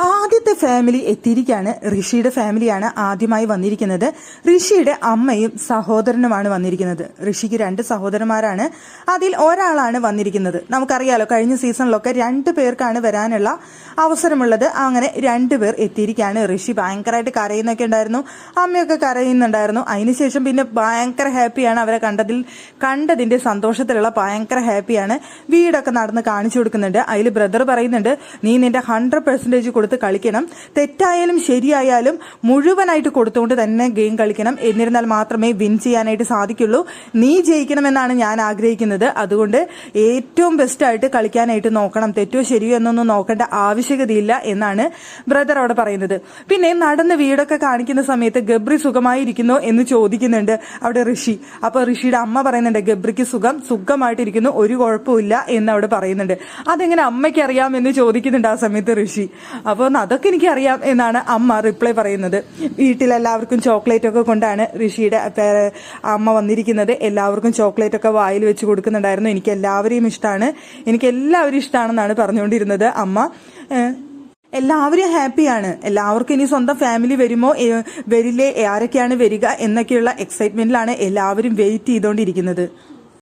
ആദ്യത്തെ ഫാമിലി എത്തിയിരിക്കുകയാണ്. ഋഷിയുടെ ഫാമിലിയാണ് ആദ്യമായി വന്നിരിക്കുന്നത്. ഋഷിയുടെ അമ്മയും സഹോദരനുമാണ് വന്നിരിക്കുന്നത്. ഋഷിക്ക് 2 സഹോദരന്മാരാണ്. അതിൽ ഒരാളാണ് വന്നിരിക്കുന്നത്. നമുക്കറിയാലോ, കഴിഞ്ഞ സീസണിലൊക്കെ 2 പേർക്കാണ് വരാനുള്ള അവസരമുള്ളത്. അങ്ങനെ 2 പേർ എത്തിയിരിക്കുകയാണ്. ഋഷി ഭയങ്കരമായിട്ട് കരയുന്നൊക്കെ ഉണ്ടായിരുന്നു, അമ്മയൊക്കെ കരയുന്നുണ്ടായിരുന്നു. അതിനുശേഷം പിന്നെ ഭയങ്കര ഹാപ്പിയാണ്. അവരെ കണ്ടതിന്റെ സന്തോഷത്തിലുള്ള ഭയങ്കര ഹാപ്പിയാണ്. വീടൊക്കെ നടന്ന് കാണിച്ചു കൊടുക്കുന്നുണ്ട്. അതിൽ ബ്രദർ പറയുന്നുണ്ട്, നീ നിന്റെ 100% കൊടുത്ത് കളിക്കണം, തെറ്റായാലും ശരിയായാലും മുഴുവനായിട്ട് കൊടുത്തുകൊണ്ട് തന്നെ ഗെയിം കളിക്കണം, എന്നിരുന്നാൽ മാത്രമേ വിൻ ചെയ്യാനായിട്ട് സാധിക്കുള്ളൂ. നീ ജയിക്കണമെന്നാണ് ഞാൻ ആഗ്രഹിക്കുന്നത്. അതുകൊണ്ട് ഏറ്റവും ബെസ്റ്റ് ആയിട്ട് കളിക്കാനായിട്ട് നോക്കണം, തെറ്റോ ശരിയോ എന്നൊന്നും നോക്കേണ്ട ആവശ്യകതയില്ല എന്നാണ് ബ്രദർ അവിടെ പറയുന്നത്. പിന്നെ നടന്ന് വീടൊക്കെ കാണിക്കുന്ന സമയത്ത് ഗബ്രി സുഖമായിരിക്കുന്നോ എന്ന് ചോദിക്കുന്നുണ്ട് അവിടെ ഋഷി. അപ്പൊ ഋഷിയുടെ അമ്മ പറയുന്നുണ്ട്, ഗബ്രിക്ക് സുഖമായിട്ടിരിക്കുന്നു, ഒരു കുഴപ്പമില്ല എന്ന് അവിടെ പറയുന്നുണ്ട്. അതെങ്ങനെ അമ്മയ്ക്ക് അറിയാം എന്ന് ചോദിക്കുന്നുണ്ട് ആ സമയത്ത് ഋഷി. അപ്പോൾ അതൊക്കെ എനിക്കറിയാം എന്നാണ് അമ്മ റിപ്ലൈ പറയുന്നത്. വീട്ടിലെല്ലാവർക്കും ചോക്ലേറ്റ് ഒക്കെ കൊണ്ടാണ് ഋഷിയുടെ അമ്മ വന്നിരിക്കുന്നത്. എല്ലാവർക്കും ചോക്ലേറ്റ് ഒക്കെ വായിൽ വെച്ച് കൊടുക്കുന്നുണ്ടായിരുന്നു. എനിക്ക് എല്ലാവരെയും ഇഷ്ടമാണെന്നാണ് പറഞ്ഞുകൊണ്ടിരുന്നത് അമ്മ. എല്ലാവരും ഹാപ്പിയാണ്. എല്ലാവർക്കും ഇനി സ്വന്തം ഫാമിലി വരുമോ വരില്ലേ, ആരൊക്കെയാണ് വരിക എന്നൊക്കെയുള്ള എക്സൈറ്റ്മെന്റിലാണ് എല്ലാവരും വെയിറ്റ് ചെയ്തുകൊണ്ടിരിക്കുന്നത്.